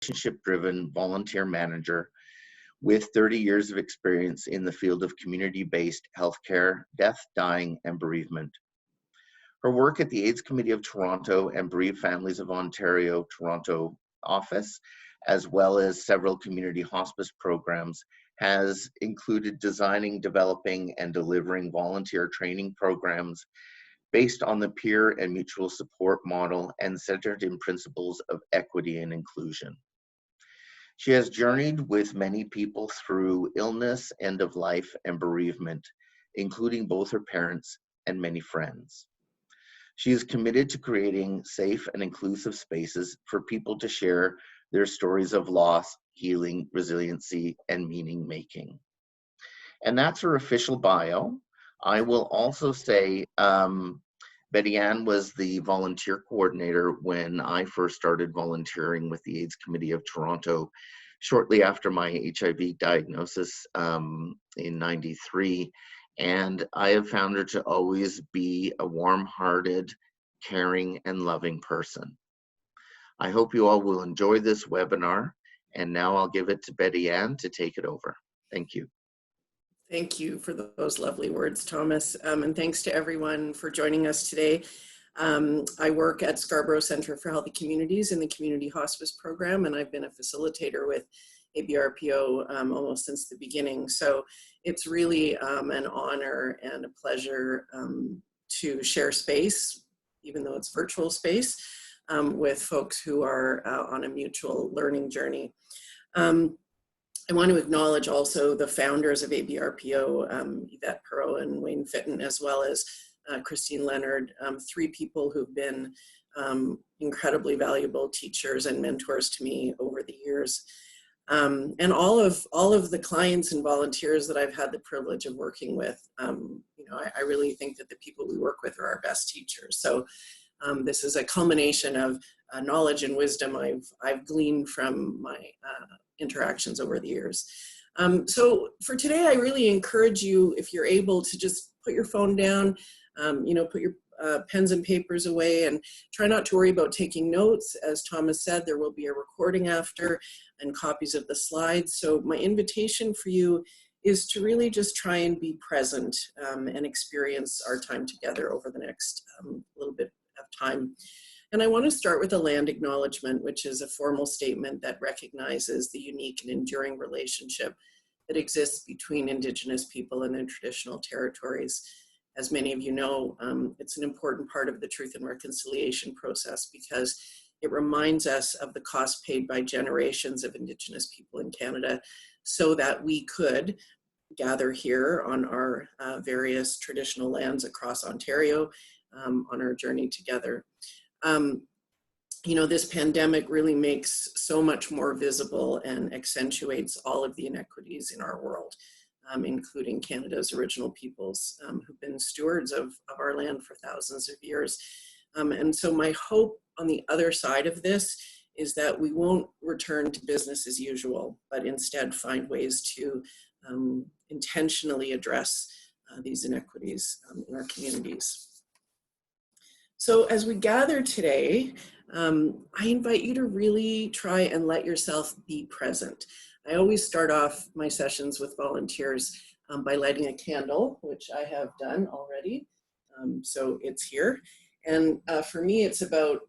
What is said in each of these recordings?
relationship-driven volunteer manager with 30 years of experience in the field of community-based healthcare, death, dying, and bereavement. Her work at the AIDS Committee of Toronto and Bereaved Families of Ontario, Toronto office, as well as several community hospice programs, has included designing, developing, and delivering volunteer training programs based on the peer and mutual support model and centered in principles of equity and inclusion. She has journeyed with many people through illness, end of life, and bereavement, including both her parents and many friends. She is committed to creating safe and inclusive spaces for people to share their stories of loss, healing, resiliency, and meaning making. And that's her official bio. I will also say Betty Ann was the volunteer coordinator when I first started volunteering with the AIDS Committee of Toronto shortly after my HIV diagnosis in '93. And I have found her to always be a warm-hearted, caring, and loving person. I hope you all will enjoy this webinar. And now I'll give it to Betty Ann to take it over. Thank you. Thank you for those lovely words, Thomas. And thanks to everyone for joining us today. I work at Scarborough Centre for Healthy Communities in the Community Hospice Program, and I've been a facilitator with ABRPO almost since the beginning. So it's really an honor and a pleasure to share space, even though it's virtual space, with folks who are on a mutual learning journey. I want to acknowledge also the founders of ABRPO, Yvette Perot and Wayne Fitton, as well as Christine Leonard, three people who've been incredibly valuable teachers and mentors to me over the years. And all of the clients and volunteers that I've had the privilege of working with, you know, I really think that the people we work with are our best teachers. So this is a culmination of knowledge and wisdom I've gleaned from my interactions over the years. So for today, I really encourage you, if you're able, to just put your phone down, you know, put your pens and papers away, and try not to worry about taking notes. As Thomas said, there will be a recording after and copies of the slides. So my invitation for you is to really just try and be present and experience our time together over the next little bit of time. And I want to start with a land acknowledgement, which is a formal statement that recognizes the unique and enduring relationship that exists between Indigenous people and their traditional territories. As many of you know, it's an important part of the truth and reconciliation process because it reminds us of the cost paid by generations of Indigenous people in Canada so that we could gather here on our various traditional lands across Ontario on our journey together. You know, this pandemic really makes so much more visible and accentuates all of the inequities in our world, including Canada's original peoples who've been stewards of our land for thousands of years. And so my hope on the other side of this is that we won't return to business as usual, but instead find ways to intentionally address these inequities in our communities. So as we gather today, I invite you to really try and let yourself be present. I always start off my sessions with volunteers by lighting a candle, which I have done already. So it's here. And for me, it's about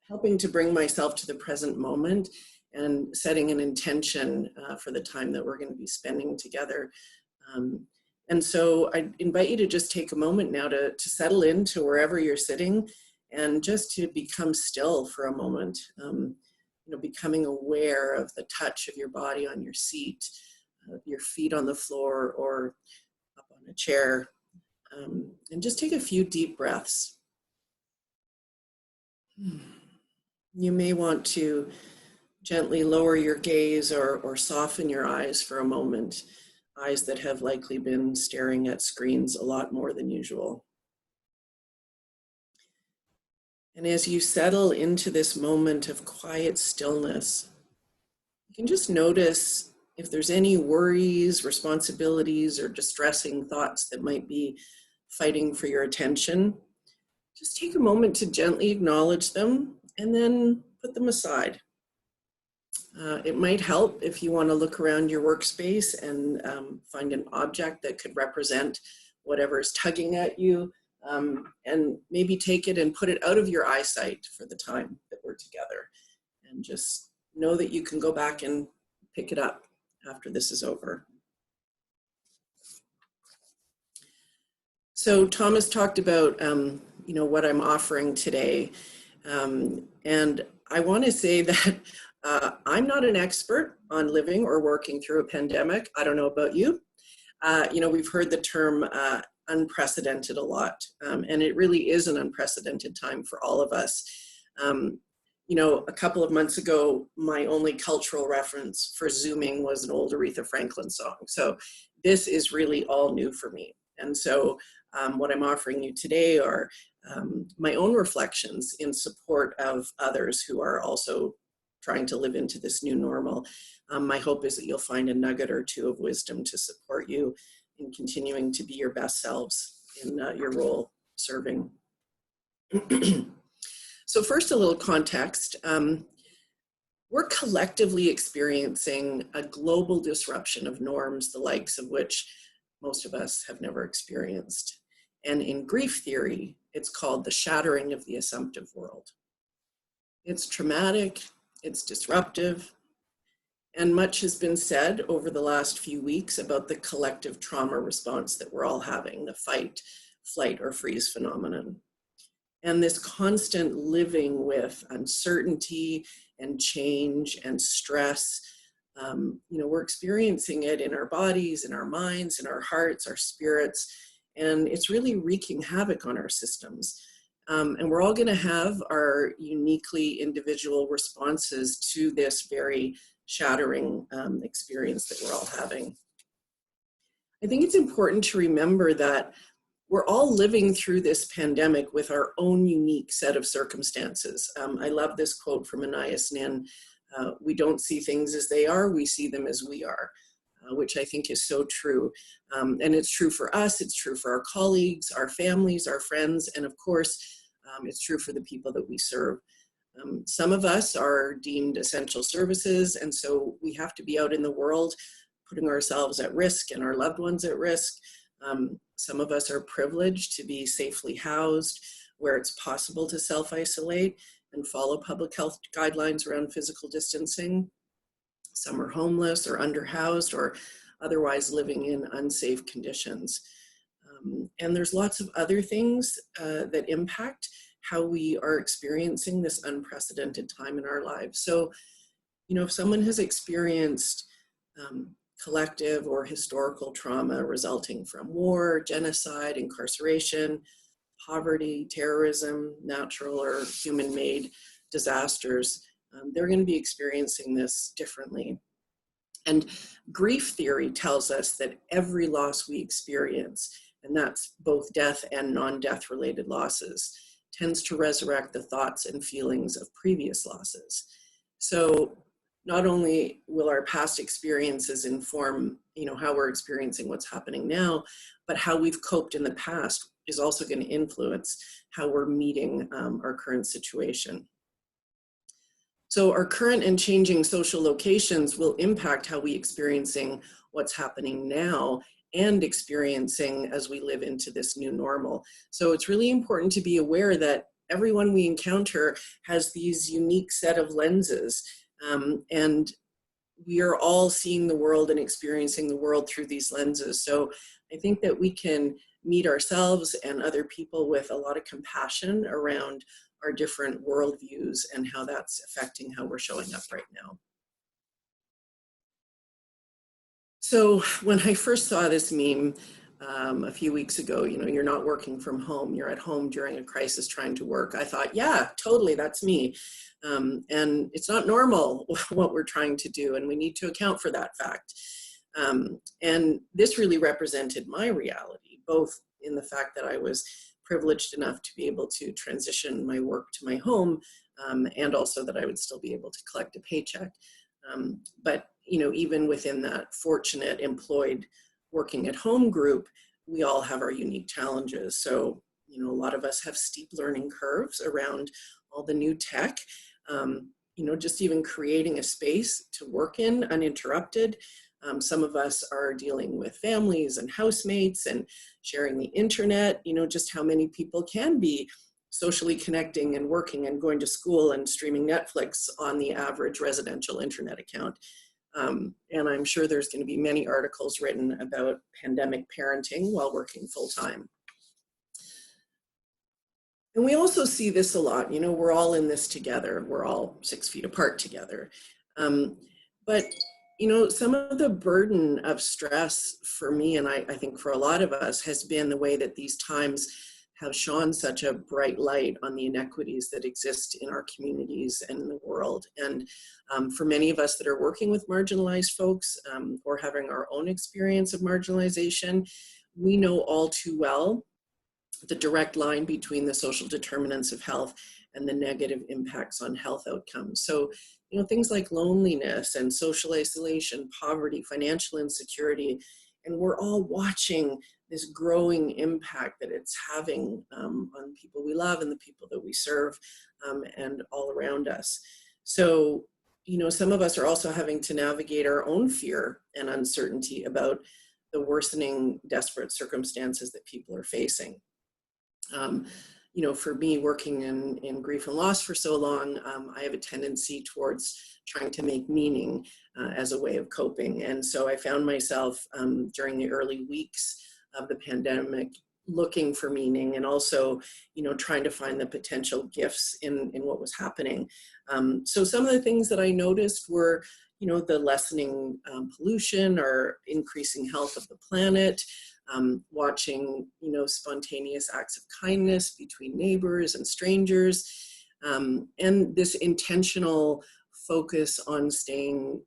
helping to bring myself to the present moment and setting an intention for the time that we're going to be spending together. And so I invite you to just take a moment now to settle into wherever you're sitting and just to become still for a moment, you know, becoming aware of the touch of your body on your seat, your feet on the floor or up on a chair, and just take a few deep breaths. You may want to gently lower your gaze or soften your eyes for a moment. Eyes that have likely been staring at screens a lot more than usual. And as you settle into this moment of quiet stillness, you can just notice if there's any worries, responsibilities, or distressing thoughts that might be fighting for your attention. Just take a moment to gently acknowledge them and then put them aside. It might help if you want to look around your workspace and find an object that could represent whatever is tugging at you, and maybe take it and put it out of your eyesight for the time that we're together. And just know that you can go back and pick it up after this is over. So Thomas talked about what I'm offering today. And I want to say that I'm not an expert on living or working through a pandemic. I don't know about you. We've heard the term unprecedented a lot, and it really is an unprecedented time for all of us. A couple of months ago, my only cultural reference for Zooming was an old Aretha Franklin song. So this is really all new for me. And so what I'm offering you today are my own reflections in support of others who are also trying to live into this new normal. My hope is that you'll find a nugget or two of wisdom to support you in continuing to be your best selves in your role serving. So first, a little context. We're collectively experiencing a global disruption of norms, the likes of which most of us have never experienced. And in grief theory, it's called the shattering of the assumptive world. It's traumatic, it's disruptive, and much has been said over the last few weeks about the collective trauma response that we're all having, the fight, flight, or freeze phenomenon. And this constant living with uncertainty and change and stress, we're experiencing it in our bodies, in our minds, in our hearts, our spirits, and it's really wreaking havoc on our systems. And we're all going to have our uniquely individual responses to this very shattering experience that we're all having. I think it's important to remember that we're all living through this pandemic with our own unique set of circumstances. I love this quote from Anais Nin, we don't see things as they are, we see them as we are, which I think is so true. And it's true for us, it's true for our colleagues, our families, our friends, and of course, it's true for the people that we serve. Some of us are deemed essential services, and so we have to be out in the world putting ourselves at risk and our loved ones at risk. Some of us are privileged to be safely housed where it's possible to self-isolate and follow public health guidelines around physical distancing. Some are homeless or underhoused or otherwise living in unsafe conditions. And there's lots of other things that impact how we are experiencing this unprecedented time in our lives. So, if someone has experienced collective or historical trauma resulting from war, genocide, incarceration, poverty, terrorism, natural or human-made disasters, they're going to be experiencing this differently. And grief theory tells us that every loss we experience, and that's both death and non-death related losses, tends to resurrect the thoughts and feelings of previous losses. So not only will our past experiences inform, how we're experiencing what's happening now, but how we've coped in the past is also going to influence how we're meeting our current situation. So our current and changing social locations will impact how we experiencing what's happening now and experiencing as we live into this new normal. So it's really important to be aware that everyone we encounter has these unique set of lenses, and we are all seeing the world and experiencing the world through these lenses. So I think that we can meet ourselves and other people with a lot of compassion around our different worldviews and how that's affecting how we're showing up right now. So when I first saw this meme a few weeks ago, you're not working from home, you're at home during a crisis trying to work, I thought, yeah, totally, that's me. And it's not normal what we're trying to do, and we need to account for that fact. And this really represented my reality, both in the fact that I was privileged enough to be able to transition my work to my home, and also that I would still be able to collect a paycheck. But even within that fortunate employed working at home group, we all have our unique challenges. So, a lot of us have steep learning curves around all the new tech. just even creating a space to work in uninterrupted. Some of us are dealing with families and housemates and sharing the internet, just how many people can be socially connecting and working and going to school and streaming Netflix on the average residential internet account. And I'm sure there's going to be many articles written about pandemic parenting while working full time. And we also see this a lot, we're all in this together. We're all 6 feet apart together. But some of the burden of stress for me, and I think for a lot of us, has been the way that these times have shone such a bright light on the inequities that exist in our communities and in the world. And for many of us that are working with marginalized folks or having our own experience of marginalization, we know all too well the direct line between the social determinants of health and the negative impacts on health outcomes. So, things like loneliness and social isolation, poverty, financial insecurity, and we're all watching this growing impact that it's having on people we love and the people that we serve and all around us. So, some of us are also having to navigate our own fear and uncertainty about the worsening, desperate circumstances that people are facing. For me, working in grief and loss for so long, I have a tendency towards trying to make meaning as a way of coping. And so I found myself during the early weeks of the pandemic looking for meaning and also, trying to find the potential gifts in what was happening. So some of the things that I noticed were, the lessening pollution or increasing health of the planet, watching, spontaneous acts of kindness between neighbors and strangers, and this intentional focus on staying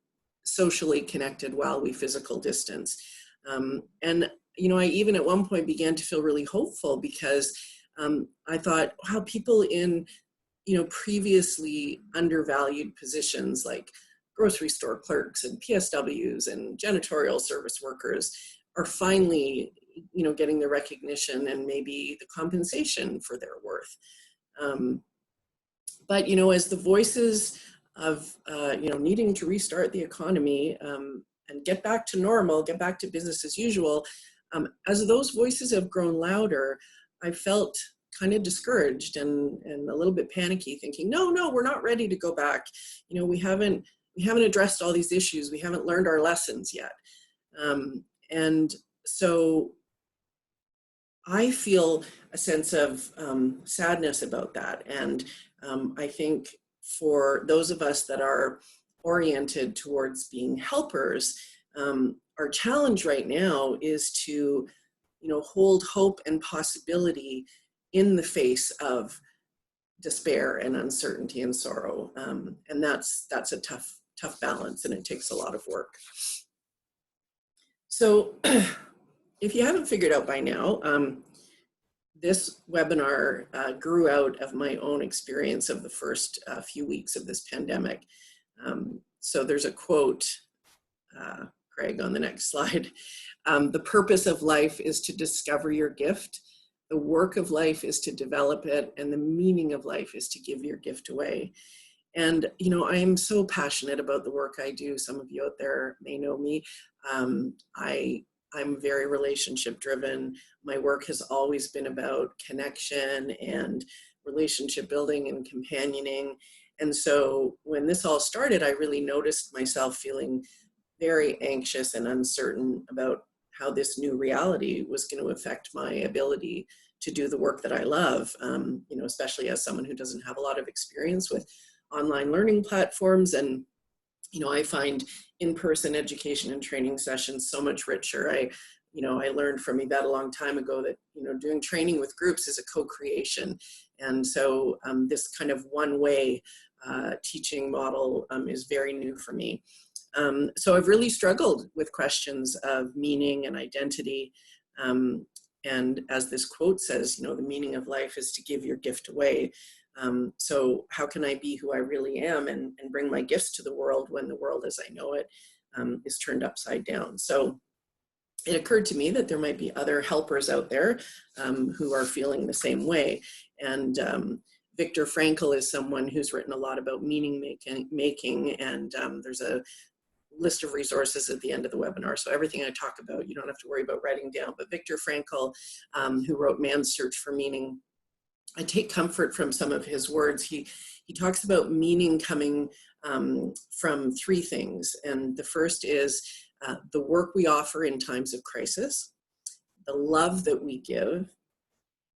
socially connected while we physical distance. And, I even at one point began to feel really hopeful because I thought, wow, people in, previously undervalued positions like grocery store clerks and PSWs and janitorial service workers are finally, getting the recognition and maybe the compensation for their worth. But, as the voices of, needing to restart the economy and get back to normal, get back to business as usual, as those voices have grown louder, I felt kind of discouraged and a little bit panicky, thinking, no, we're not ready to go back. We haven't addressed all these issues. We haven't learned our lessons yet. And so I feel a sense of sadness about that. And I think for those of us that are oriented towards being helpers, our challenge right now is to, hold hope and possibility in the face of despair and uncertainty and sorrow. And that's a tough balance, and it takes a lot of work. So if you haven't figured out by now, this webinar grew out of my own experience of the first few weeks of this pandemic. So there's a quote, Craig, on the next slide. The purpose of life is to discover your gift. The work of life is to develop it, and the meaning of life is to give your gift away. And, I am so passionate about the work I do. Some of you out there may know me. I'm very relationship driven. My work has always been about connection and relationship building and companioning. And so when this all started, I really noticed myself feeling very anxious and uncertain about how this new reality was going to affect my ability to do the work that I love, especially as someone who doesn't have a lot of experience with online learning platforms. And, I find in-person education and training sessions so much richer. I learned from Yvette a long time ago that, doing training with groups is a co-creation. And so this kind of one-way teaching model is very new for me. So I've really struggled with questions of meaning and identity. And as this quote says, the meaning of life is to give your gift away. So how can I be who I really am and bring my gifts to the world when the world as I know it is turned upside down? So it occurred to me that there might be other helpers out there who are feeling the same way. And Viktor Frankl is someone who's written a lot about meaning making, and there's a list of resources at the end of the webinar. So everything I talk about, you don't have to worry about writing down. But Viktor Frankl, who wrote Man's Search for Meaning, I take comfort from some of his words. He talks about meaning coming from three things. And the first is the work we offer in times of crisis, the love that we give,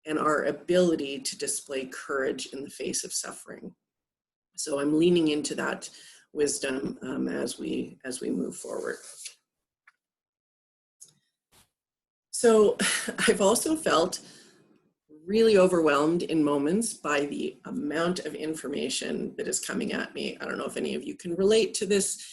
and our ability to display courage in the face of suffering. So I'm leaning into that wisdom as we move forward. So I've also felt really overwhelmed in moments by the amount of information that is coming at me. I don't know if any of you can relate to this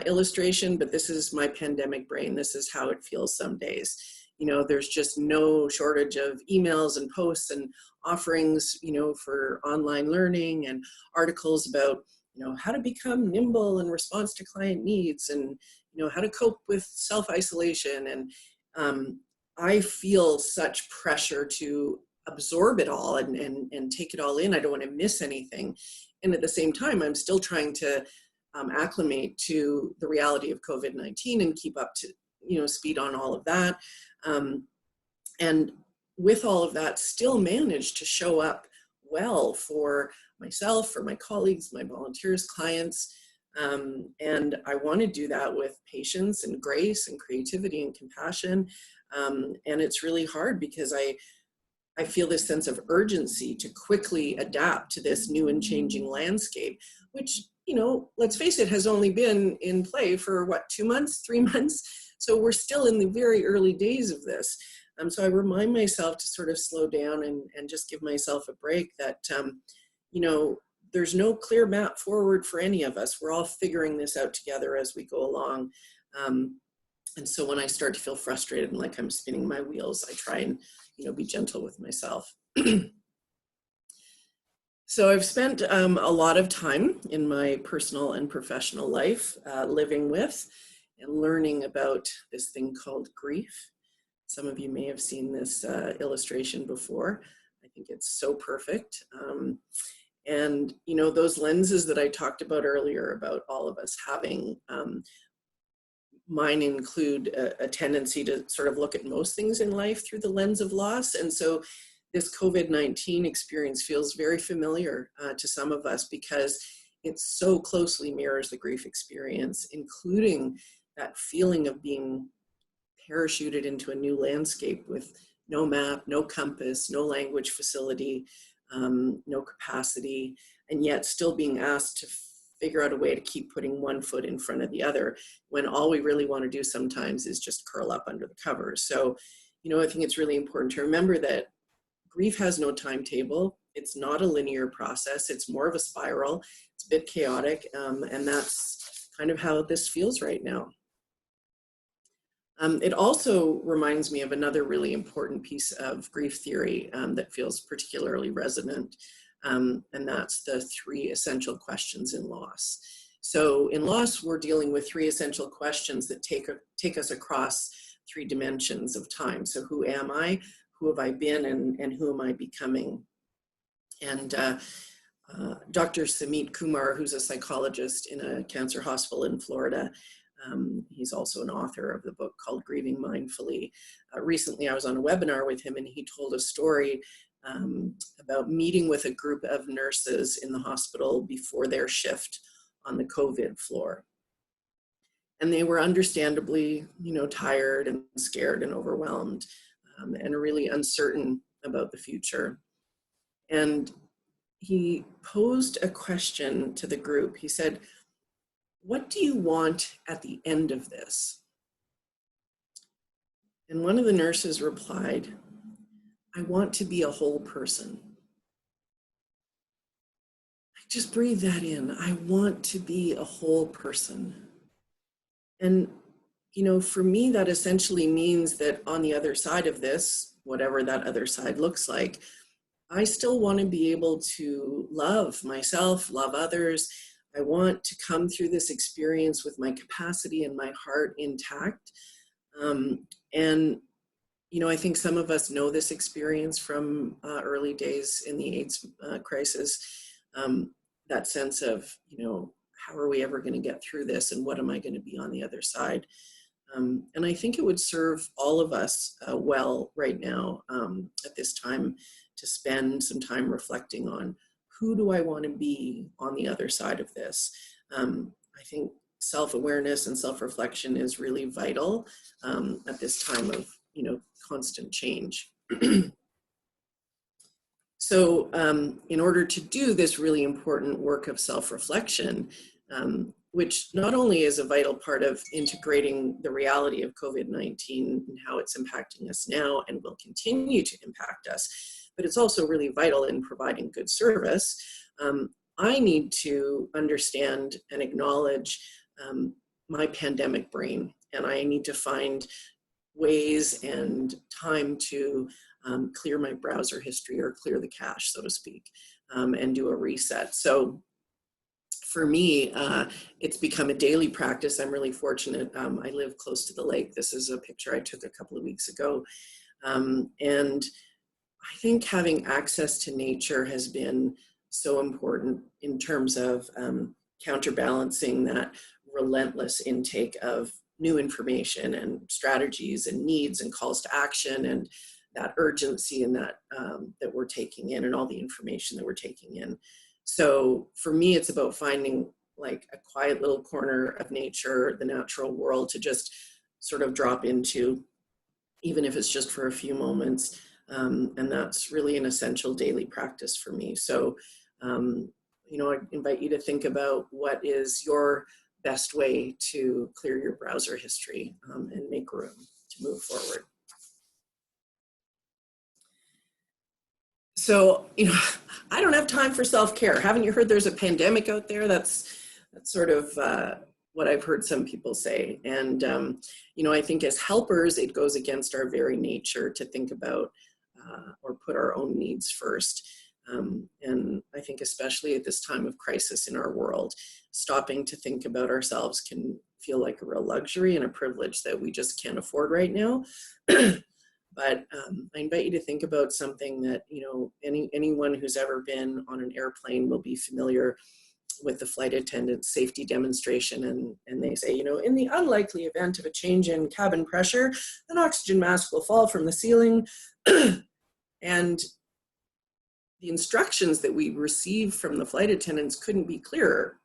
illustration, but this is my pandemic brain. This is how it feels some days. You know, there's just no shortage of emails and posts and offerings, you know, for online learning and articles about, you know, how to become nimble in response to client needs and, you know, how to cope with self-isolation. And I feel such pressure to absorb it all and take it all in. I don't want to miss anything. And at the same time, I'm still trying to acclimate to the reality of COVID-19 and keep up to, you know, speed on all of that. And with all of that, still manage to show up well for myself, for my colleagues, my volunteers, clients. And I want to do that with patience and grace and creativity and compassion. And it's really hard because I feel this sense of urgency to quickly adapt to this new and changing landscape, which, you know, let's face it, has only been in play for what, 2 months, 3 months? So we're still in the very early days of this. So I remind myself to sort of slow down and just give myself a break that, you know, there's no clear map forward for any of us. We're all figuring this out together as we go along. And so when I start to feel frustrated and like I'm spinning my wheels, I try and, you know, be gentle with myself. So I've spent a lot of time in my personal and professional life living with and learning about this thing called grief. Some of you may have seen this illustration before. I think it's so perfect. And, you know, those lenses that I talked about earlier about all of us having, mine include a tendency to sort of look at most things in life through the lens of loss. And so this COVID-19 experience feels very familiar to some of us because it so closely mirrors the grief experience, including that feeling of being parachuted into a new landscape with no map, no compass, no language facility, no capacity, and yet still being asked to figure out a way to keep putting one foot in front of the other when all we really want to do sometimes is just curl up under the covers. So, you know, I think it's really important to remember that grief has no timetable. It's not a linear process. It's more of a spiral. It's a bit chaotic, and that's kind of how this feels right now. It also reminds me of another really important piece of grief theory that feels particularly resonant, and that's the 3 essential questions in loss. So in loss, we're dealing with 3 essential questions that take us across 3 dimensions of time. So who am I? Who have I been? And who am I becoming? And Dr. Samit Kumar, who's a psychologist in a cancer hospital in Florida, he's also an author of the book called Grieving Mindfully. Recently, I was on a webinar with him and he told a story about meeting with a group of nurses in the hospital before their shift on the COVID floor. And they were understandably, you know, tired and scared and overwhelmed and really uncertain about the future. And he posed a question to the group. He said, "What do you want at the end of this?" And one of the nurses replied, "I want to be a whole person." Just breathe that in. I want to be a whole person. And, you know, for me, that essentially means that on the other side of this, whatever that other side looks like, I still want to be able to love myself, love others. I want to come through this experience with my capacity and my heart intact. And I think some of us know this experience from early days in the AIDS crisis, that sense of, how are we ever going to get through this, and what am I going to be on the other side? And I think it would serve all of us well right now at this time to spend some time reflecting on, who do I want to be on the other side of this? I think self-awareness and self-reflection is really vital at this time of, constant change. So in order to do this really important work of self-reflection, which not only is a vital part of integrating the reality of COVID-19 and how it's impacting us now and will continue to impact us, but it's also really vital in providing good service. I need to understand and acknowledge my pandemic brain, and I need to find ways and time to clear my browser history, or clear the cache, so to speak, and do a reset. So for me, it's become a daily practice. I'm really fortunate. I live close to the lake. This is a picture I took a couple of weeks ago. And I think having access to nature has been so important in terms of counterbalancing that relentless intake of new information and strategies and needs and calls to action, and that urgency and that that we're taking in, and all the information that we're taking in. So for me, it's about finding like a quiet little corner of nature, the natural world, to just sort of drop into, even if it's just for a few moments. And that's really an essential daily practice for me. So, I invite you to think about what is your best way to clear your browser history and make room to move forward. So, I don't have time for self-care. Haven't you heard there's a pandemic out there? That's sort of what I've heard some people say. And, I think as helpers, it goes against our very nature to think about or put our own needs first. And I think especially at this time of crisis in our world, stopping to think about ourselves can feel like a real luxury and a privilege that we just can't afford right now. But I invite you to think about something that, anyone who's ever been on an airplane will be familiar with the flight attendant's safety demonstration. And they say, in the unlikely event of a change in cabin pressure, an oxygen mask will fall from the ceiling. And the instructions that we receive from the flight attendants couldn't be clearer.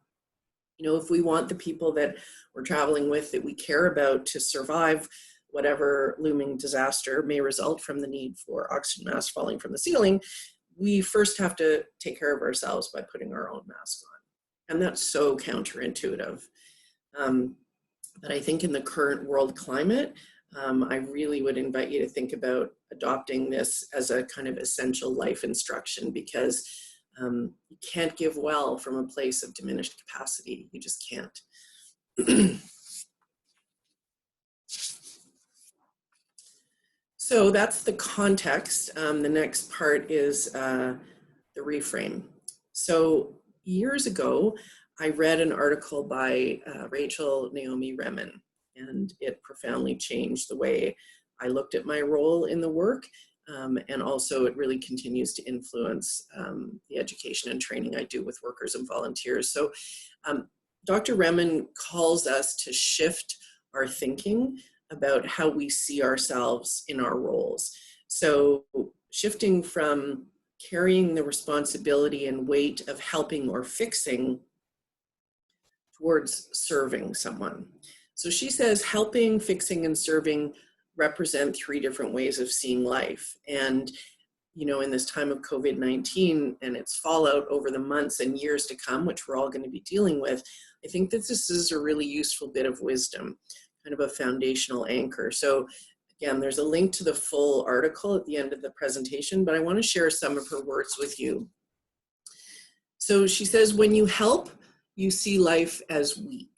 If we want the people that we're traveling with, that we care about, to survive whatever looming disaster may result from the need for oxygen masks falling from the ceiling, we first have to take care of ourselves by putting our own mask on. And that's so counterintuitive. But I think in the current world climate, I really would invite you to think about adopting this as a kind of essential life instruction, because you can't give well from a place of diminished capacity. You just can't. So that's the context. The next part is the reframe. So years ago, I read an article by Rachel Naomi Remen, and it profoundly changed the way I looked at my role in the work. And also it really continues to influence the education and training I do with workers and volunteers. So Dr. Remen calls us to shift our thinking about how we see ourselves in our roles. So shifting from carrying the responsibility and weight of helping or fixing towards serving someone. So she says helping, fixing, and serving represent three different ways of seeing life. And, in this time of COVID-19 and its fallout over the months and years to come, which we're all going to be dealing with, I think that this is a really useful bit of wisdom, kind of a foundational anchor. So again, there's a link to the full article at the end of the presentation, but I want to share some of her words with you. So she says, when you help, you see life as weak.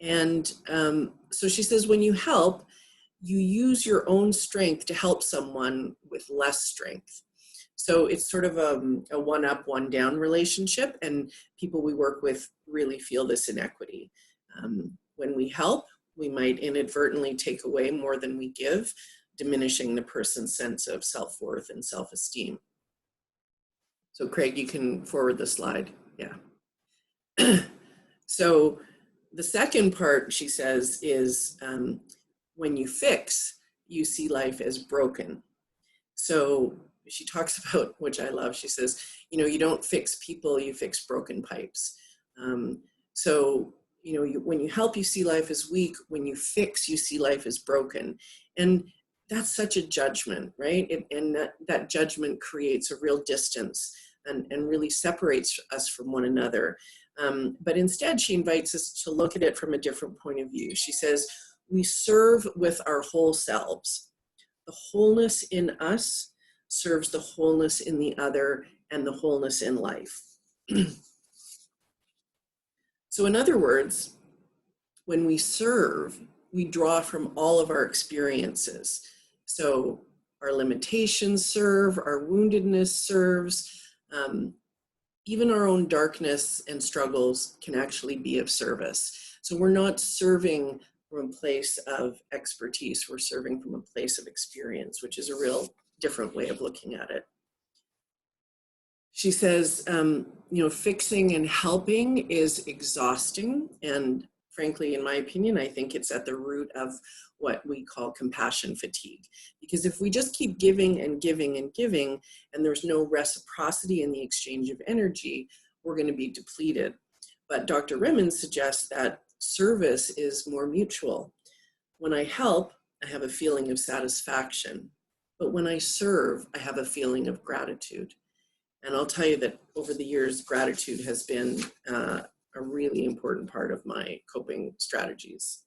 And so she says, when you help, you use your own strength to help someone with less strength. So it's sort of a one-up, one-down relationship, and people we work with really feel this inequity. When we help, we might inadvertently take away more than we give, diminishing the person's sense of self-worth and self-esteem. So Craig, you can forward the slide. Yeah. So the second part, she says, is when you fix, you see life as broken. So she talks about, which I love, she says, you know, you don't fix people, you fix broken pipes. So, you know, when you help, you see life as weak. When you fix, you see life as broken. And that's such a judgment, right? And that judgment creates a real distance and really separates us from one another. But instead, she invites us to look at it from a different point of view. She says, we serve with our whole selves. The wholeness in us serves the wholeness in the other and the wholeness in life. So in other words, when we serve, we draw from all of our experiences. So our limitations serve, our woundedness serves, even our own darkness and struggles can actually be of service. So we're not serving from a place of expertise, we're serving from a place of experience, which is a real different way of looking at it. She says, you know, fixing and helping is exhausting. And frankly, in my opinion, I think it's at the root of what we call compassion fatigue. Because if we just keep giving and giving and giving, and there's no reciprocity in the exchange of energy, we're going to be depleted. But Dr. Rimmon suggests that service is more mutual. When I help, I have a feeling of satisfaction. But when I serve, I have a feeling of gratitude. And I'll tell you that over the years, gratitude has been a really important part of my coping strategies.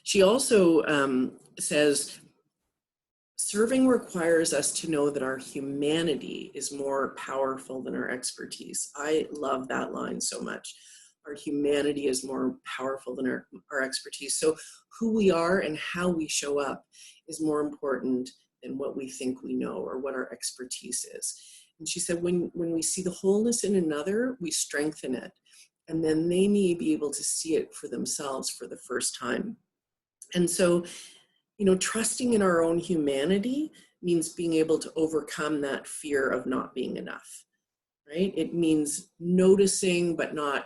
She also says, serving requires us to know that our humanity is more powerful than our expertise. I love that line so much. Our humanity is more powerful than our expertise. So who we are and how we show up is more important than what we think we know or what our expertise is. And she said, when we see the wholeness in another, we strengthen it. And then they may be able to see it for themselves for the first time. And so, you know, trusting in our own humanity means being able to overcome that fear of not being enough, right? It means noticing, but not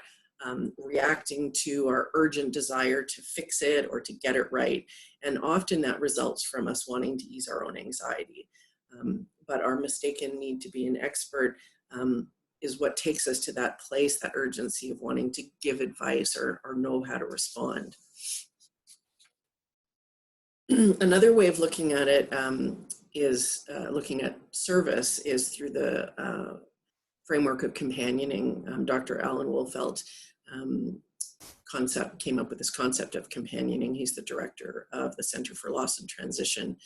reacting to our urgent desire to fix it or to get it right. And often that results from us wanting to ease our own anxiety. But our mistaken need to be an expert is what takes us to that place, that urgency of wanting to give advice or know how to respond. Another way of looking at it is looking at service is through the framework of companioning. Dr. Alan Wolfelt came up with this concept of companioning. He's the director of the Center for Loss and Transition.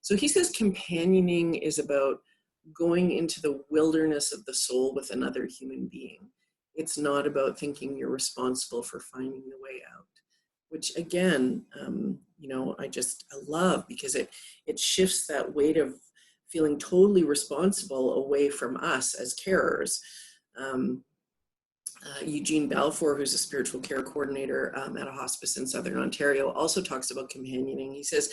So he says companioning is about going into the wilderness of the soul with another human being. It's not about thinking you're responsible for finding the way out, which again, you know, I love, because it shifts that weight of feeling totally responsible away from us as carers. Eugene Balfour, who's a spiritual care coordinator at a hospice in Southern Ontario, also talks about companioning. He says,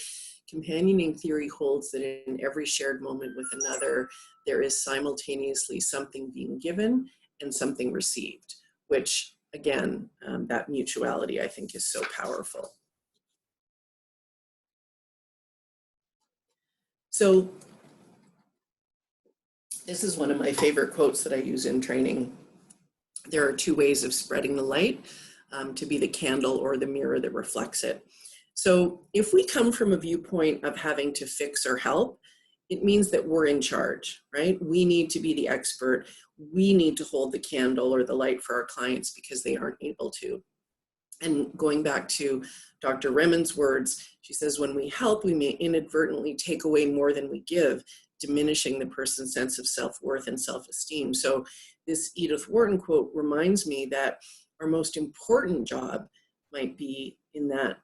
companioning theory holds that in every shared moment with another, there is simultaneously something being given and something received, which again, that mutuality I think is so powerful. So this is one of my favorite quotes that I use in training. There are two ways of spreading the light, to be the candle or the mirror that reflects it. So if we come from a viewpoint of having to fix or help, it means that we're in charge, right? We need to be the expert. We need to hold the candle or the light for our clients because they aren't able to. And going back to Dr. Remmon's words, she says, when we help, we may inadvertently take away more than we give, diminishing the person's sense of self-worth and self-esteem. So this Edith Wharton quote reminds me that our most important job might be in that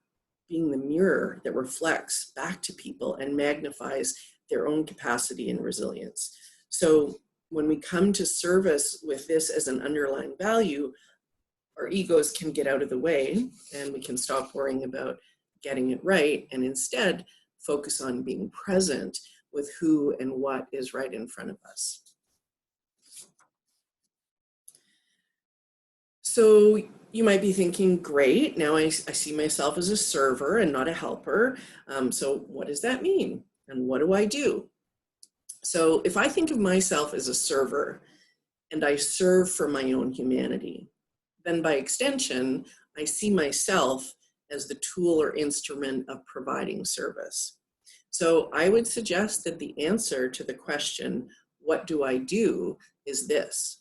being the mirror that reflects back to people and magnifies their own capacity and resilience. So when we come to service with this as an underlying value, our egos can get out of the way and we can stop worrying about getting it right and instead focus on being present with who and what is right in front of us. So you might be thinking, great, now I see myself as a server and not a helper. So what does that mean? And what do I do? So if I think of myself as a server and I serve for my own humanity, then by extension, I see myself as the tool or instrument of providing service. So I would suggest that the answer to the question, what do I do, is this.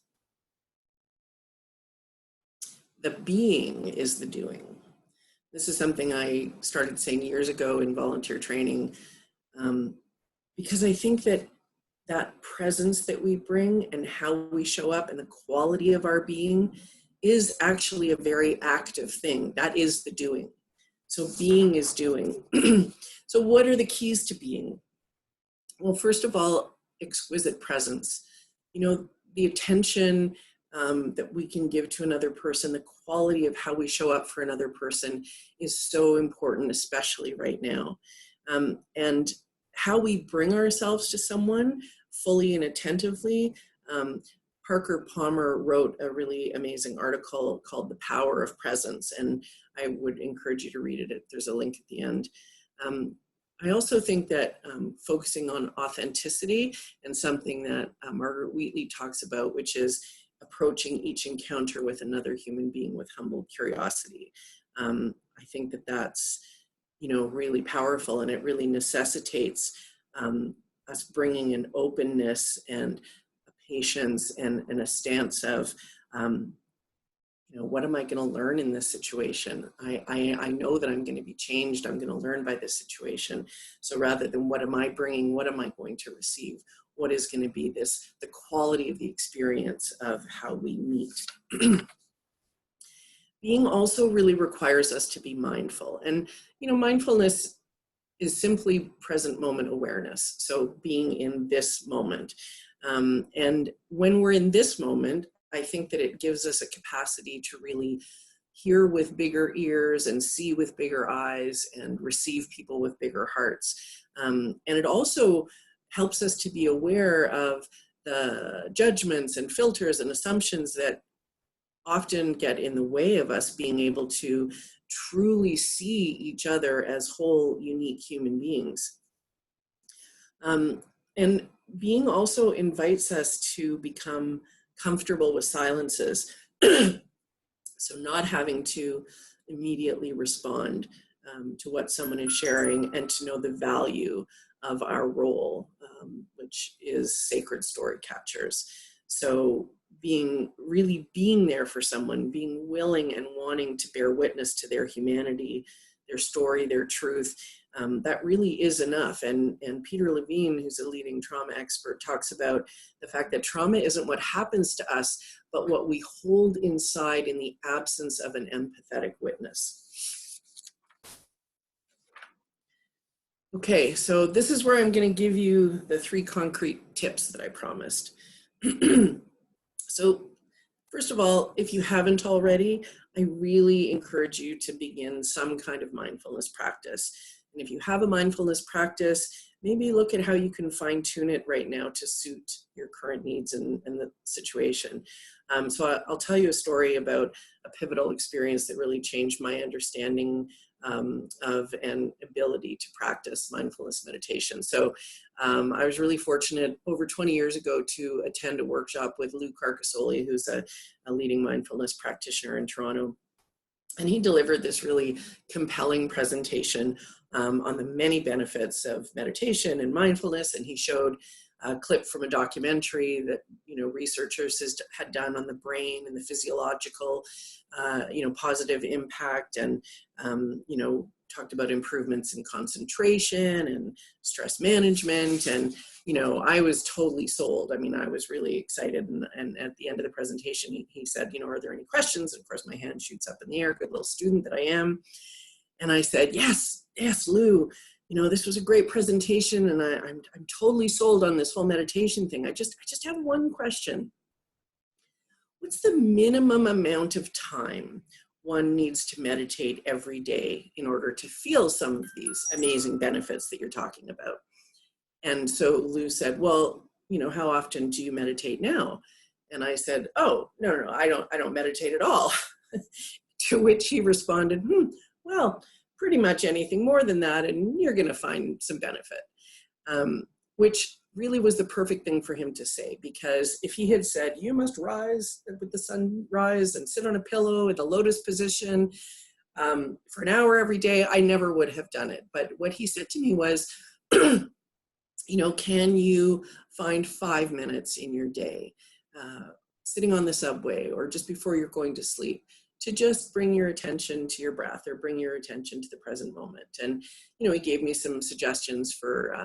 The being is the doing. This is something I started saying years ago in volunteer training, because I think that that presence that we bring and how we show up and the quality of our being is actually a very active thing. That is the doing. So being is doing. So what are the keys to being? Well, first of all, exquisite presence. You know, the attention that we can give to another person, the quality of how we show up for another person is so important, especially right now. And how we bring ourselves to someone fully and attentively. Parker Palmer wrote a really amazing article called The Power of Presence, and I would encourage you to read it. There's a link at the end. I also think that focusing on authenticity and something that Margaret Wheatley talks about, which is approaching each encounter with another human being with humble curiosity. I think that that's, you know, really powerful, and it really necessitates us bringing an openness and a patience and a stance of, you know, what am I going to learn in this situation? I know that I'm going to be changed. I'm going to learn by this situation. So rather than what am I bringing, what am I going to receive? What is going to be the quality of the experience of how we meet. Being also really requires us to be mindful. And, you know, mindfulness is simply present moment awareness. So being in this moment. And when we're in this moment, I think that it gives us a capacity to really hear with bigger ears and see with bigger eyes and receive people with bigger hearts. And it also helps us to be aware of the judgments and filters and assumptions that often get in the way of us being able to truly see each other as whole, unique human beings. And being also invites us to become comfortable with silences. So not having to immediately respond to what someone is sharing, and to know the value of our role, which is sacred story catchers. So really being there for someone, being willing and wanting to bear witness to their humanity, their story, their truth, that really is enough. And Peter Levine, who's a leading trauma expert, talks about the fact that trauma isn't what happens to us, but what we hold inside in the absence of an empathetic witness. Okay, so this is where I'm going to give you the 3 concrete tips that I promised. So first of all, if you haven't already, I really encourage you to begin some kind of mindfulness practice. And if you have a mindfulness practice, maybe look at how you can fine tune it right now to suit your current needs and the situation. So I'll tell you a story about a pivotal experience that really changed my understanding of an ability to practice mindfulness meditation. So I was really fortunate over 20 years ago to attend a workshop with Lou Carcassoli, who's a leading mindfulness practitioner in Toronto. And he delivered this really compelling presentation on the many benefits of meditation and mindfulness. And he showed a clip from a documentary that, you know, researchers had done on the brain and the physiological, you know, positive impact, and, you know, talked about improvements in concentration and stress management. And, you know, I was totally sold. I mean, I was really excited. And at the end of the presentation, he said, you know, are there any questions? And of course, my hand shoots up in the air, good little student that I am. And I said, yes, Lou, you know, this was a great presentation, and I'm totally sold on this whole meditation thing. I just have one question. What's the minimum amount of time one needs to meditate every day in order to feel some of these amazing benefits that you're talking about. And so Lou said, well, you know, how often do you meditate now? And I said, oh, no, I don't meditate at all. To which he responded, well, pretty much anything more than that, and you're going to find some benefit, which really was the perfect thing for him to say, because if he had said, you must rise with the sunrise and sit on a pillow in the lotus position for an hour every day, I never would have done it. But what he said to me was, you know, can you find 5 minutes in your day, sitting on the subway or just before you're going to sleep, to just bring your attention to your breath or bring your attention to the present moment? And, you know, he gave me some suggestions for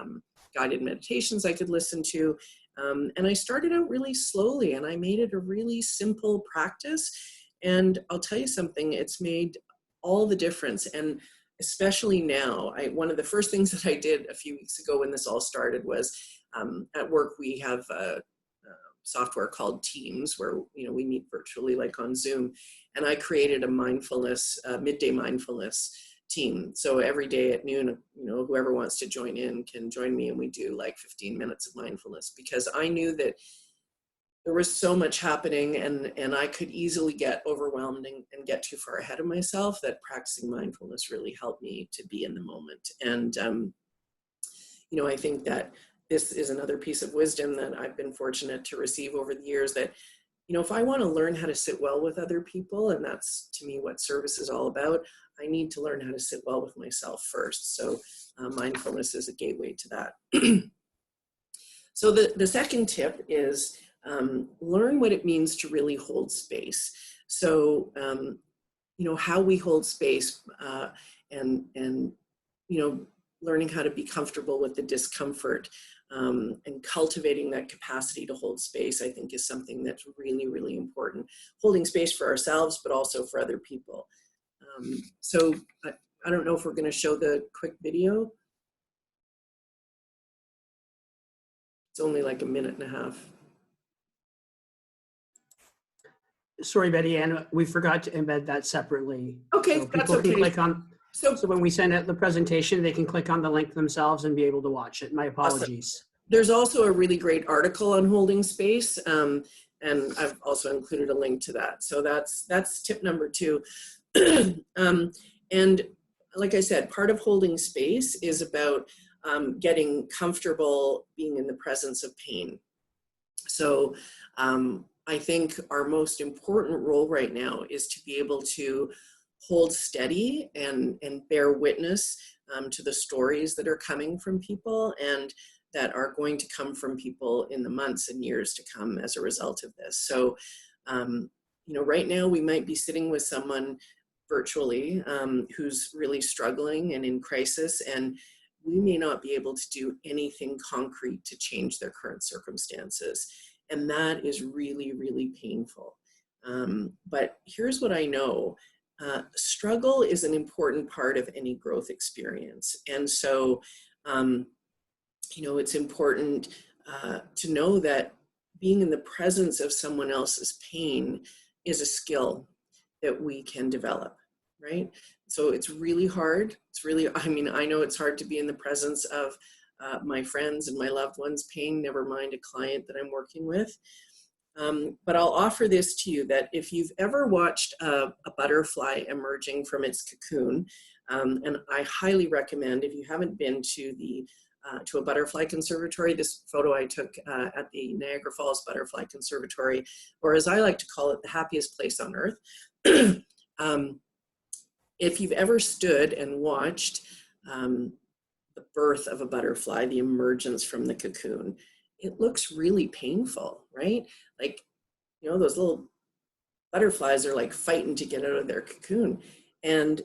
guided meditations I could listen to. And I started out really slowly, and I made it a really simple practice. And I'll tell you something, it's made all the difference. And especially now, one of the first things that I did a few weeks ago when this all started was at work, we have a software called Teams where, you know, we meet virtually like on Zoom. And I created a mindfulness, midday mindfulness team. So every day at noon, you know, whoever wants to join in can join me, and we do like 15 minutes of mindfulness, because I knew that there was so much happening and I could easily get overwhelmed and get too far ahead of myself, that practicing mindfulness really helped me to be in the moment. And, you know, I think that this is another piece of wisdom that I've been fortunate to receive over the years, that, you know, if I want to learn how to sit well with other people, and that's to me what service is all about, I need to learn how to sit well with myself first. So mindfulness is a gateway to that. So the second tip is learn what it means to really hold space. So, you know, how we hold space and, you know, learning how to be comfortable with the discomfort and cultivating that capacity to hold space, I think, is something that's really, really important. Holding space for ourselves, but also for other people. So I don't know if we're going to show the quick video. It's only like a minute and a half. Sorry, Betty Ann, we forgot to embed that separately. Okay, so that's people okay. Can click on, so when we send out the presentation, they can click on the link themselves and be able to watch it. My apologies. Awesome. There's also a really great article on holding space, and I've also included a link to that. So that's tip number 2. And like I said, part of holding space is about getting comfortable being in the presence of pain. So I think our most important role right now is to be able to hold steady and bear witness to the stories that are coming from people, and that are going to come from people in the months and years to come as a result of this. So, you know, right now we might be sitting with someone virtually who's really struggling and in crisis, and we may not be able to do anything concrete to change their current circumstances. And that is really, really painful. But here's what I know. Struggle is an important part of any growth experience. And so, you know, it's important to know that being in the presence of someone else's pain is a skill that we can develop, right? So it's really hard. It's really, I mean, I know it's hard to be in the presence of my friends and my loved ones' pain, never mind a client that I'm working with. But I'll offer this to you, that if you've ever watched a butterfly emerging from its cocoon, and I highly recommend, if you haven't been to a butterfly conservatory, this photo I took at the Niagara Falls Butterfly Conservatory, or as I like to call it, the happiest place on earth. If you've ever stood and watched the birth of a butterfly, the emergence from the cocoon, it looks really painful, right? Like, you know, those little butterflies are like fighting to get out of their cocoon. And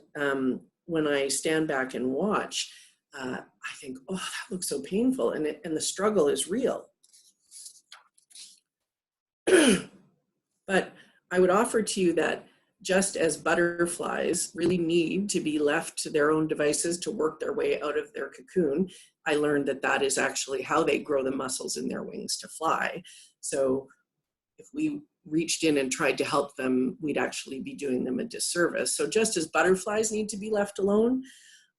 when I stand back and watch, I think, oh, that looks so painful. And the struggle is real. But I would offer to you that just as butterflies really need to be left to their own devices to work their way out of their cocoon, I learned that that is actually how they grow the muscles in their wings to fly. So if we reached in and tried to help them, we'd actually be doing them a disservice. So just as butterflies need to be left alone,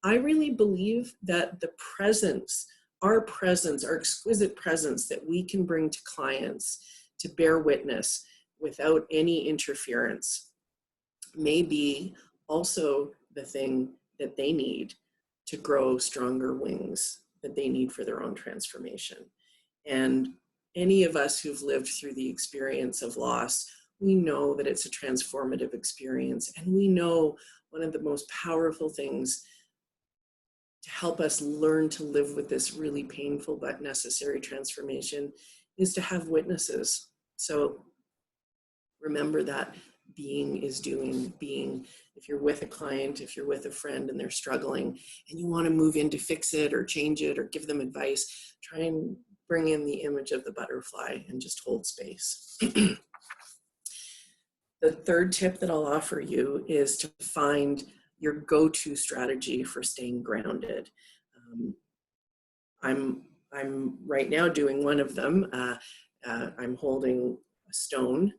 I really believe that the presence, our exquisite presence that we can bring to clients to bear witness without any interference may be also the thing that they need to grow stronger wings that they need for their own transformation. And any of us who've lived through the experience of loss, we know that it's a transformative experience. And we know one of the most powerful things to help us learn to live with this really painful but necessary transformation is to have witnesses. So remember that being is doing. Being, if you're with a client, if you're with a friend and they're struggling and you want to move in to fix it or change it or give them advice, try and bring in the image of the butterfly and just hold space. The third tip that I'll offer you is to find your go-to strategy for staying grounded. I'm right now doing one of them. I'm holding a stone,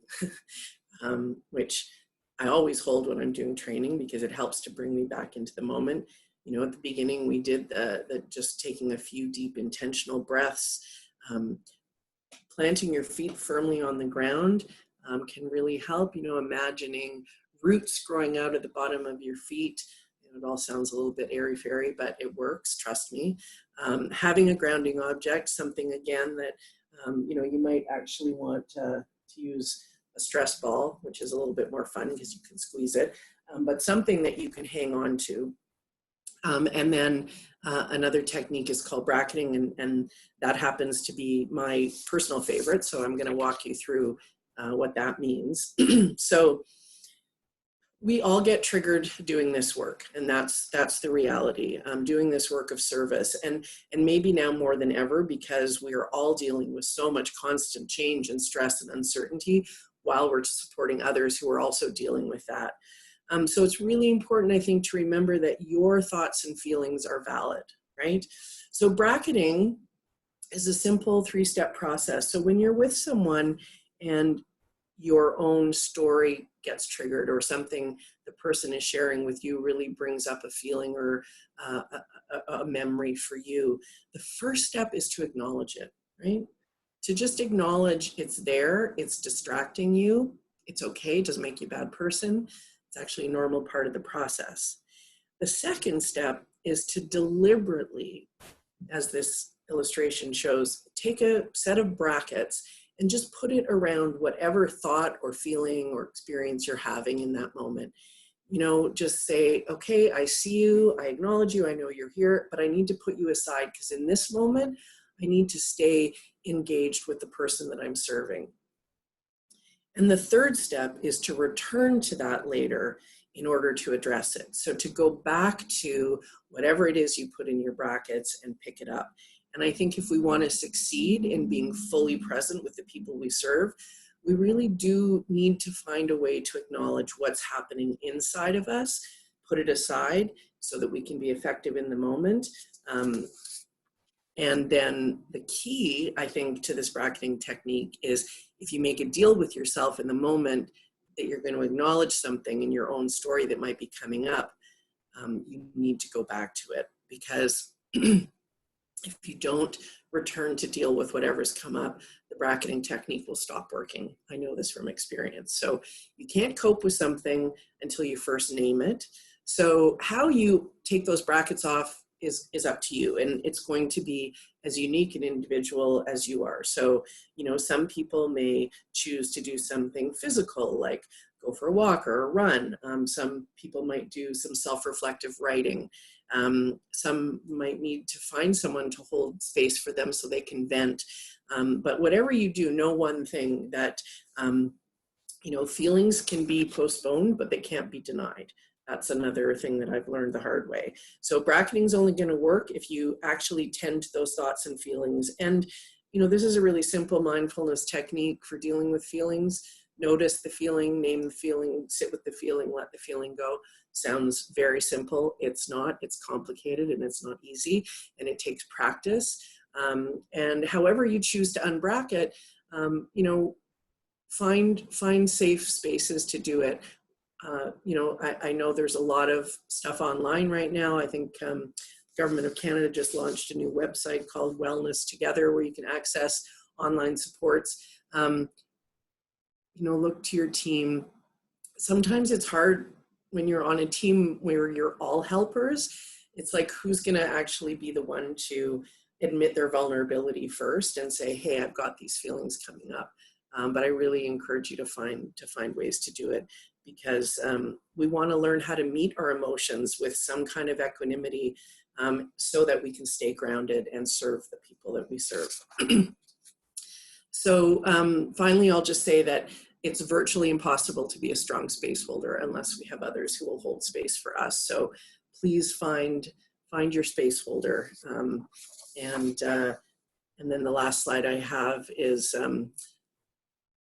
which I always hold when I'm doing training because it helps to bring me back into the moment. You know, at the beginning we did the just taking a few deep intentional breaths. Planting your feet firmly on the ground can really help. You know, imagining roots growing out of the bottom of your feet. You know, it all sounds a little bit airy-fairy, but it works, trust me. Having a grounding object, something again that, you know, you might actually want to use a stress ball, which is a little bit more fun because you can squeeze it, but something that you can hang on to. And then another technique is called bracketing, and that happens to be my personal favorite. So I'm going to walk you through what that means. So we all get triggered doing this work, and that's the reality. Doing this work of service, and maybe now more than ever, because we are all dealing with so much constant change and stress and uncertainty while we're supporting others who are also dealing with that. So it's really important, I think, to remember that your thoughts and feelings are valid, right? So bracketing is a simple 3-step process. So when you're with someone and your own story gets triggered or something the person is sharing with you really brings up a feeling or a memory for you, the first step is to acknowledge it, right? To just acknowledge it's there, it's distracting you, it's okay, it doesn't make you a bad person. It's actually a normal part of the process. The second step is to deliberately, as this illustration shows, take a set of brackets and just put it around whatever thought or feeling or experience you're having in that moment. You know, just say, okay, I see you, I acknowledge you, I know you're here, but I need to put you aside because in this moment, I need to stay engaged with the person that I'm serving. And the third step is to return to that later in order to address it. So to go back to whatever it is you put in your brackets and pick it up. And I think if we want to succeed in being fully present with the people we serve, we really do need to find a way to acknowledge what's happening inside of us, put it aside so that we can be effective in the moment. And then the key, I think, to this bracketing technique is if you make a deal with yourself in the moment that you're going to acknowledge something in your own story that might be coming up, you need to go back to it, because if you don't return to deal with whatever's come up, the bracketing technique will stop working. I know this from experience. So you can't cope with something until you first name it. So how you take those brackets off is up to you, and it's going to be as unique an individual as you are. So, you know, some people may choose to do something physical, like go for a walk or a run. Some people might do some self-reflective writing. Some might need to find someone to hold space for them so they can vent. But whatever you do, know one thing, that, you know, feelings can be postponed, but they can't be denied. That's another thing that I've learned the hard way. So bracketing is only going to work if you actually tend to those thoughts and feelings. And, you know, this is a really simple mindfulness technique for dealing with feelings. Notice the feeling, name the feeling, sit with the feeling, let the feeling go. Sounds very simple. It's not. It's complicated and it's not easy, and it takes practice. And however you choose to unbracket, you know, find safe spaces to do it. You know, I know there's a lot of stuff online right now. I think Government of Canada just launched a new website called Wellness Together, where you can access online supports. You know, look to your team. Sometimes it's hard when you're on a team where you're all helpers. It's like, who's going to actually be the one to admit their vulnerability first and say, hey, I've got these feelings coming up. But I really encourage you to find ways to do it, because we want to learn how to meet our emotions with some kind of equanimity, so that we can stay grounded and serve the people that we serve. So finally, I'll just say that it's virtually impossible to be a strong space holder unless we have others who will hold space for us. So please find your space holder. And then the last slide I have is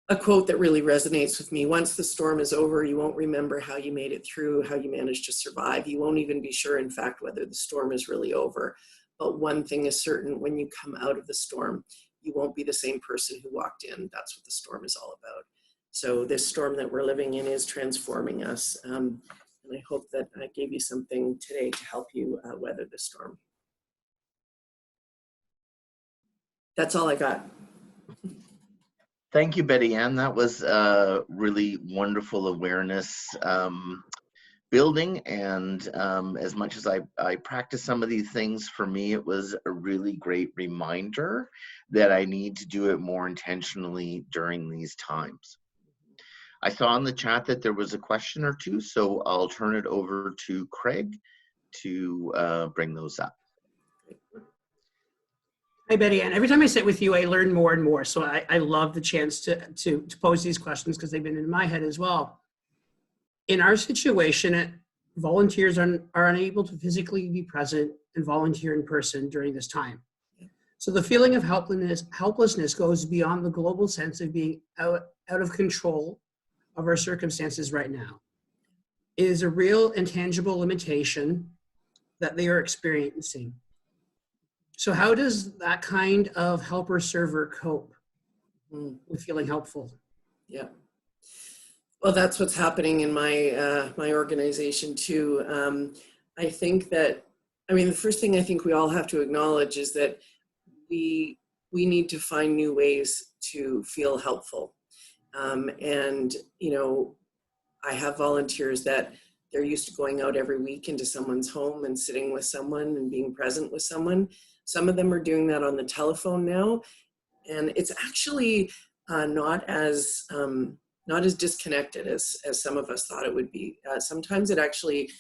a quote that really resonates with me. Once the storm is over, you won't remember how you made it through, how you managed to survive. You won't even be sure, in fact, whether the storm is really over. But one thing is certain: when you come out of the storm, you won't be the same person who walked in. That's what the storm is all about. So this storm that we're living in is transforming us. And I hope that I gave you something today to help you weather the storm. That's all I got. Thank you, Betty Ann. That was really wonderful awareness building. And as much as I practice some of these things, for me, it was a really great reminder that I need to do it more intentionally during these times. I saw in the chat that there was a question or two, so I'll turn it over to Craig to bring those up. Hi, Betty Ann. Every time I sit with you, I learn more and more. So I love the chance to pose these questions, because they've been in my head as well. In our situation, volunteers are unable to physically be present and volunteer in person during this time. So the feeling of helplessness goes beyond the global sense of being out of control of our circumstances right now. It is a real and tangible limitation that they are experiencing. So how does that kind of helper-server cope with feeling helpful? Yeah. Well, that's what's happening in my my organization too. I think that, I mean, the first thing I think we all have to acknowledge is that we need to find new ways to feel helpful. And, you know, I have volunteers that they're used to going out every week into someone's home and sitting with someone and being present with someone. Some of them are doing that on the telephone now, and it's actually not as disconnected as some of us thought it would be. Sometimes it actually,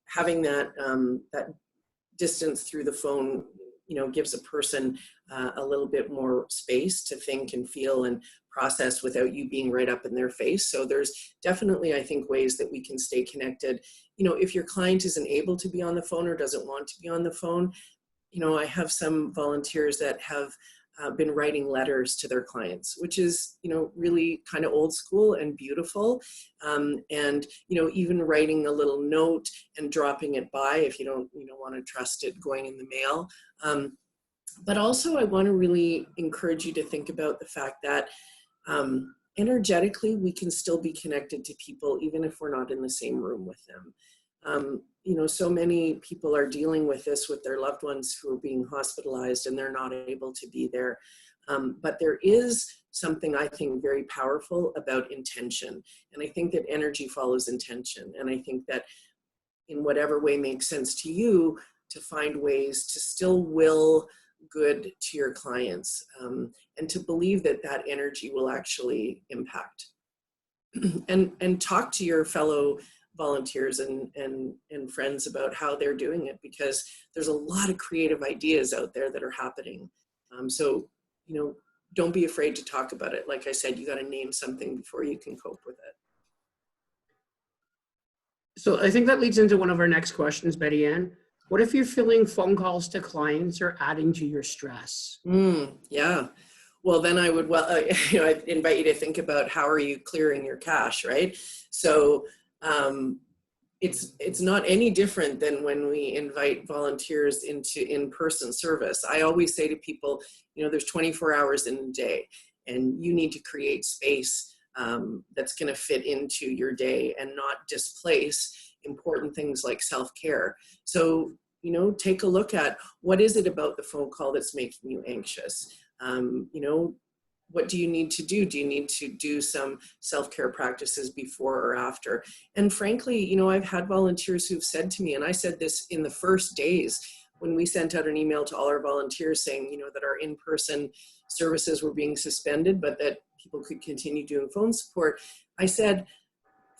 having that that distance through the phone, you know, gives a person a little bit more space to think and feel and process without you being right up in their face. So there's definitely, I think, ways that we can stay connected. You know, if your client isn't able to be on the phone or doesn't want to be on the phone, you know, I have some volunteers that have been writing letters to their clients, which is, you know, really kind of old school and beautiful. And, you know, even writing a little note and dropping it by if you don't want to trust it going in the mail. But also I want to really encourage you to think about the fact that energetically we can still be connected to people even if we're not in the same room with them. You know, so many people are dealing with this with their loved ones who are being hospitalized and they're not able to be there. But there is something I think very powerful about intention. And I think that energy follows intention. And I think that in whatever way makes sense to you, to find ways to still will good to your clients, and to believe that that energy will actually impact. And talk to your fellow volunteers and friends about how they're doing it, because there's a lot of creative ideas out there that are happening. So, you know, don't be afraid to talk about it. Like I said, you got to name something before you can cope with it. So I think that leads into one of our next questions, Betty Ann. What if you're feeling phone calls to clients are adding to your stress? Yeah. Well, then I would, you know, I'd invite you to think about how are you clearing your cache, right? So it's not any different than when we invite volunteers into in-person service. I always say to people, you know, there's 24 hours in a day and you need to create space that's going to fit into your day and not displace important things like self-care. So, you know, take a look at what is it about the phone call that's making you anxious? You know, what do you need to do? Do you need to do some self-care practices before or after? And frankly, you know, I've had volunteers who've said to me, and I said this in the first days when we sent out an email to all our volunteers saying, you know, that our in-person services were being suspended, but that people could continue doing phone support. I said,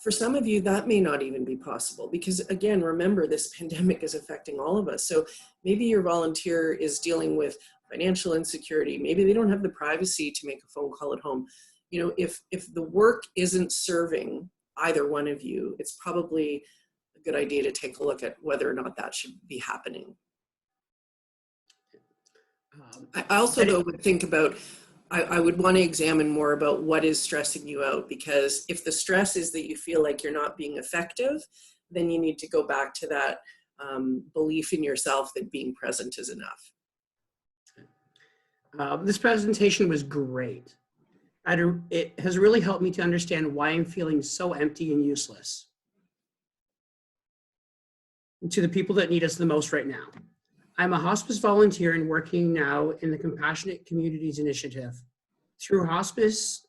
for some of you, that may not even be possible because, again, remember, this pandemic is affecting all of us. So maybe your volunteer is dealing with financial insecurity. Maybe they don't have the privacy to make a phone call at home. You know, if the work isn't serving either one of you, it's probably a good idea to take a look at whether or not that should be happening. I also, though, would think about, I would want to examine more about what is stressing you out, because if the stress is that you feel like you're not being effective, then you need to go back to that belief in yourself that being present is enough. This presentation was great. It has really helped me to understand why I'm feeling so empty and useless. And to the people that need us the most right now. I'm a hospice volunteer and working now in the Compassionate Communities Initiative. Through hospice,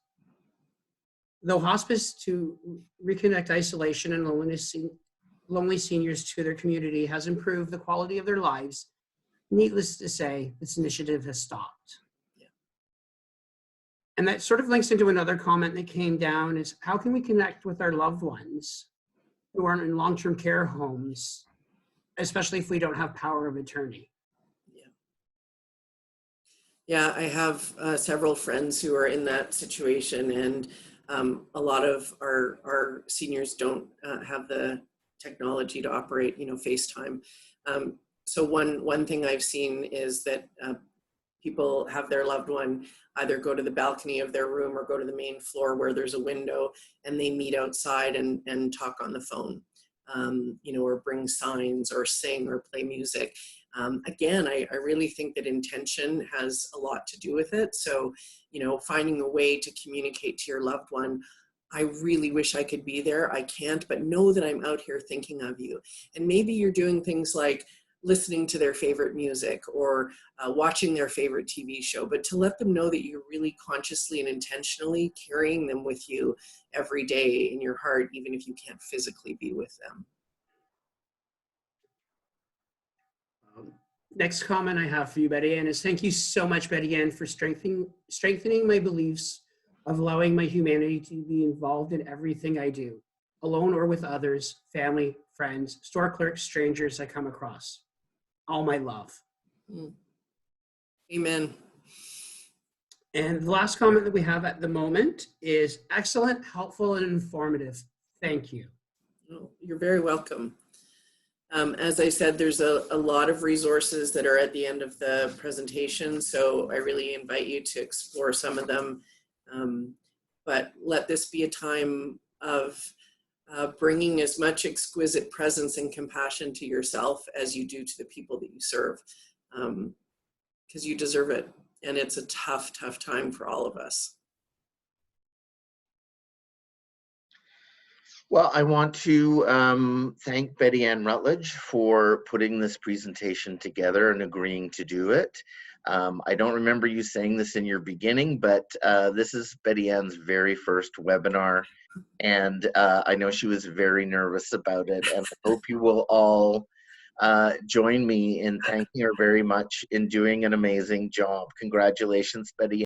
to reconnect isolation and lonely seniors to their community has improved the quality of their lives. Needless to say, this initiative has stopped. Yeah. And that sort of links into another comment that came down is, how can we connect with our loved ones who are in long-term care homes, especially if we don't have power of attorney? Yeah, I have several friends who are in that situation, and a lot of our seniors don't have the technology to operate, you know, FaceTime. So one thing I've seen is that people have their loved one either go to the balcony of their room or go to the main floor where there's a window, and they meet outside and talk on the phone, you know, or bring signs or sing or play music. Again, I really think that intention has a lot to do with it. So, you know, finding a way to communicate to your loved one, I really wish I could be there. I can't, but know that I'm out here thinking of you. And maybe you're doing things like listening to their favorite music or watching their favorite TV show, but to let them know that you're really consciously and intentionally carrying them with you every day in your heart, even if you can't physically be with them. Next comment I have for you, Betty Ann, is thank you so much, Betty Ann, for strengthening my beliefs of allowing my humanity to be involved in everything I do, alone or with others, family, friends, store clerks, strangers I come across. All my love. Amen. And the last comment that we have at the moment is excellent, helpful, and informative. Thank you. Oh, you're very welcome. As I said, there's a lot of resources that are at the end of the presentation, so I really invite you to explore some of them. But let this be a time of bringing as much exquisite presence and compassion to yourself as you do to the people that you serve, because you deserve it. And it's a tough, tough time for all of us. Well, I want to thank Betty Ann Rutledge for putting this presentation together and agreeing to do it. I don't remember you saying this in your beginning, but this is Betty Ann's very first webinar, and I know she was very nervous about it, and I hope you will all join me in thanking her very much in doing an amazing job. Congratulations, Betty